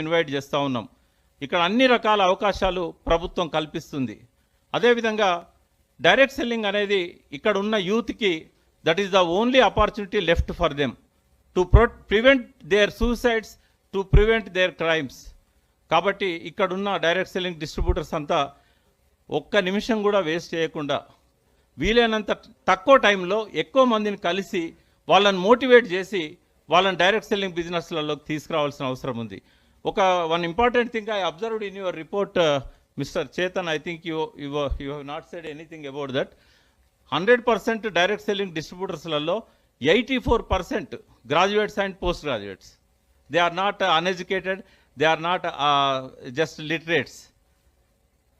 Invite చేస్తూ ఉన్నాం. ఇక్కడ అన్ని రకాల అవకాశాలు ప్రభుత్వం కల్పిస్తుంది. అదేవిధంగా డైరెక్ట్ సెల్లింగ్ అనేది ఇక్కడ ఉన్న యూత్కి that is the only opportunity left for them to prevent their suicides, to prevent their crimes. కాబట్టి ఇక్కడున్న డైరెక్ట్ సెల్లింగ్ డిస్ట్రిబ్యూటర్స్ అంతా ఒక్క నిమిషం కూడా వేస్ట్ చేయకుండా వీలైనంత తక్కువ టైంలో ఎక్కువ మందిని కలిసి వాళ్ళని మోటివేట్ చేసి వాళ్ళని డైరెక్ట్ సెల్లింగ్ బిజినెస్లలోకి తీసుకురావాల్సిన అవసరం ఉంది. One important thing I observed in your report mister Chetan, I think you have not said anything about that. 100% direct selling డిస్ట్రిబ్యూటర్స్లలో 84% graduates and post graduates. They are not uneducated, they are not just literates.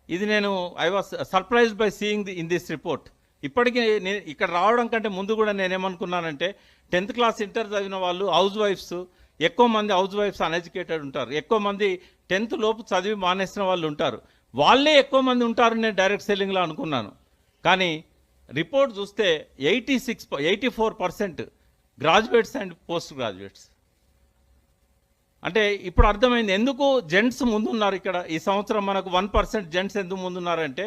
ఇది I was surprised by seeing in this report. ఇప్పటికీ నేను ఇక్కడ రావడం కంటే ముందు కూడా నేనేమనుకున్నానంటే 10th క్లాస్ ఇంటర్ చదివిన వాళ్ళు హౌస్ వైఫ్స్, ఎక్కువ మంది హౌస్ వైఫ్స్ అన్ఎడ్యుకేటెడ్ ఉంటారు, ఎక్కువ మంది 10th లోపు చదివి మానేసిన వాళ్ళు ఉంటారు, వాళ్ళే ఎక్కువ మంది ఉంటారు నేను డైరెక్ట్ సెల్లింగ్లో అనుకున్నాను. కానీ రిపోర్ట్ చూస్తే 84% గ్రాడ్యుయేట్స్ అండ్ పోస్ట్ గ్రాడ్యుయేట్స్. అంటే ఇప్పుడు అర్థమైంది ఎందుకు జెంట్స్ ముందున్నారు. ఇక్కడ ఈ సంవత్సరం మనకు 1% జెంట్స్ ఎందుకు ముందున్నారంటే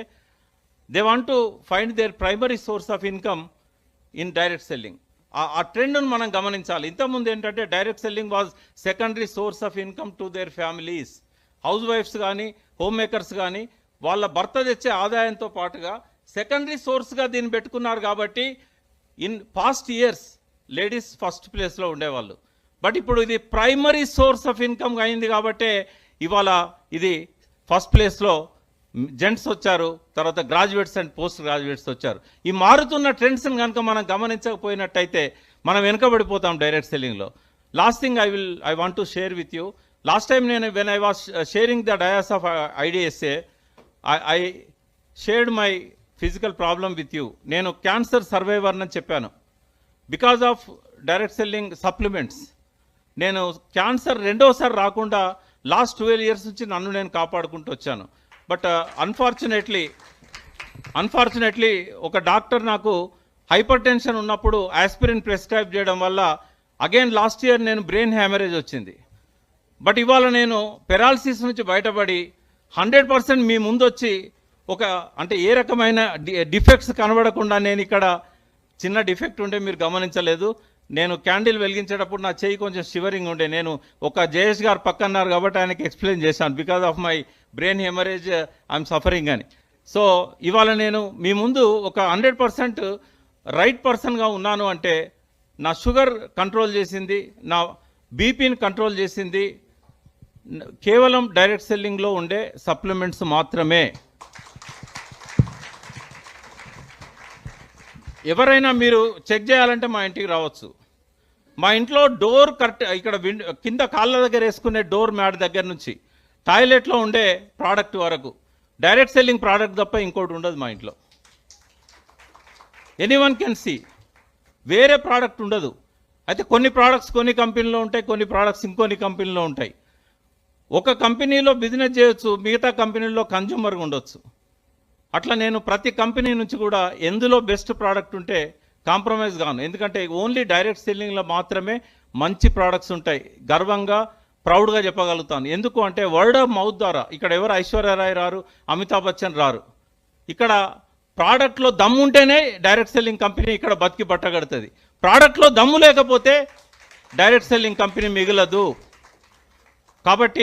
they want to find their primary source of income in direct selling. ఆ ట్రెండ్ను మనం గమనించాలి. ఇంతకుముందు ఏంటంటే direct selling was secondary source of income to their families. హౌస్ వైఫ్స్ కానీ హోమ్ మేకర్స్ కానీ వాళ్ళ భర్త తెచ్చే ఆదాయంతో పాటుగా సెకండరీ సోర్స్గా దీన్ని పెట్టుకున్నారు. కాబట్టి in past years ladies first ప్లేస్లో ఉండేవాళ్ళు. బట్ ఇప్పుడు ఇది ప్రైమరీ సోర్స్ ఆఫ్ ఇన్కమ్ అయింది కాబట్టి ఇవాళ ఇది ఫస్ట్ ప్లేస్లో జెంట్స్ వచ్చారు, తర్వాత గ్రాడ్యుయేట్స్ అండ్ పోస్ట్ గ్రాడ్యుయేట్స్ వచ్చారు. ఈ మారుతున్న ట్రెండ్స్ని కనుక మనం గమనించకపోయినట్టయితే మనం వెనుకబడిపోతాం డైరెక్ట్ సెల్లింగ్లో. Last thing I want to share with you. Last time when I was sharing the dais of IDSA I shared my physical problem with you. నేను క్యాన్సర్ సర్వైవర్ అని చెప్పాను. Because of direct selling supplements నేను cancer రెండోసారి రాకుండా last 12 years నుంచి నన్ను నేను కాపాడుకుంటూ వచ్చాను. బట్ అన్ఫార్చునేట్లీ ఒక డాక్టర్ నాకు హైపర్ టెన్షన్ ఉన్నప్పుడు ఆస్పిరిన్ ప్రిస్క్రైబ్ చేయడం వల్ల అగైన్ లాస్ట్ ఇయర్ నేను బ్రెయిన్ హ్యామరేజ్ వచ్చింది. బట్ ఇవాళ నేను పెరాలసిస్ నుంచి బయటపడి 100% మీ ముందు వచ్చి అంటే ఏ రకమైన డిఫెక్ట్స్ కనబడకుండా నేను ఇక్కడ చిన్న డిఫెక్ట్ ఉంటే మీరు గమనించలేదు. నేను క్యాండిల్ వెలిగించేటప్పుడు నా చేయి కొంచెం షివరింగ్ ఉండే. నేను జయేష్ గారు పక్కన్నారు కాబట్టి ఆయనకి ఎక్స్ప్లెయిన్ చేశాను because of my brain haemorrhage I'm suffering అని. సో ఇవాళ నేను మీ ముందు 100% రైట్ పర్సన్గా ఉన్నాను అంటే నా షుగర్ కంట్రోల్ చేసింది, నా బీపీని కంట్రోల్ చేసింది కేవలం డైరెక్ట్ సెల్లింగ్లో ఉండే సప్లిమెంట్స్ మాత్రమే. ఎవరైనా మీరు చెక్ చేయాలంటే మా ఇంటికి రావచ్చు. మా ఇంట్లో డోర్ ఇక్కడ కింద కాళ్ళ దగ్గర వేసుకునే డోర్ మ్యాట్ దగ్గర నుంచి టాయిలెట్లో ఉండే ప్రోడక్ట్ వరకు డైరెక్ట్ సెల్లింగ్ ప్రోడక్ట్ తప్ప ఇంకోటి ఉండదు మా ఇంట్లో. ఎనీవన్ కెన్ సీ, వేరే ప్రోడక్ట్ ఉండదు. అయితే కొన్ని ప్రోడక్ట్స్ కొన్ని కంపెనీలో ఉంటాయి, కొన్ని ప్రోడక్ట్స్ ఇంకొన్ని కంపెనీలో ఉంటాయి. ఒక కంపెనీలో బిజినెస్ చేయొచ్చు, మిగతా కంపెనీలో కన్జ్యూమర్గా ఉండొచ్చు. అట్లా నేను ప్రతి కంపెనీ నుంచి కూడా ఎందులో బెస్ట్ ప్రోడక్ట్ ఉంటే కాంప్రమైజ్ గాను. ఎందుకంటే ఓన్లీ డైరెక్ట్ సెల్లింగ్లో మాత్రమే మంచి ప్రోడక్ట్స్ ఉంటాయి. గర్వంగా ప్రౌడ్గా చెప్పగలుగుతాను. ఎందుకు అంటే వర్డ్ ఆఫ్ మౌత్ ద్వారా. ఇక్కడ ఎవరు ఐశ్వర్యరాయ్ రారు, అమితాబ్ బచ్చన్ రారు. ఇక్కడ ప్రోడక్ట్లో దమ్ము ఉంటేనే డైరెక్ట్ సెల్లింగ్ కంపెనీ ఇక్కడ బతికి బట్టగడుతుంది. ప్రోడక్ట్లో దమ్ము లేకపోతే డైరెక్ట్ సెల్లింగ్ కంపెనీ మిగలదు. కాబట్టి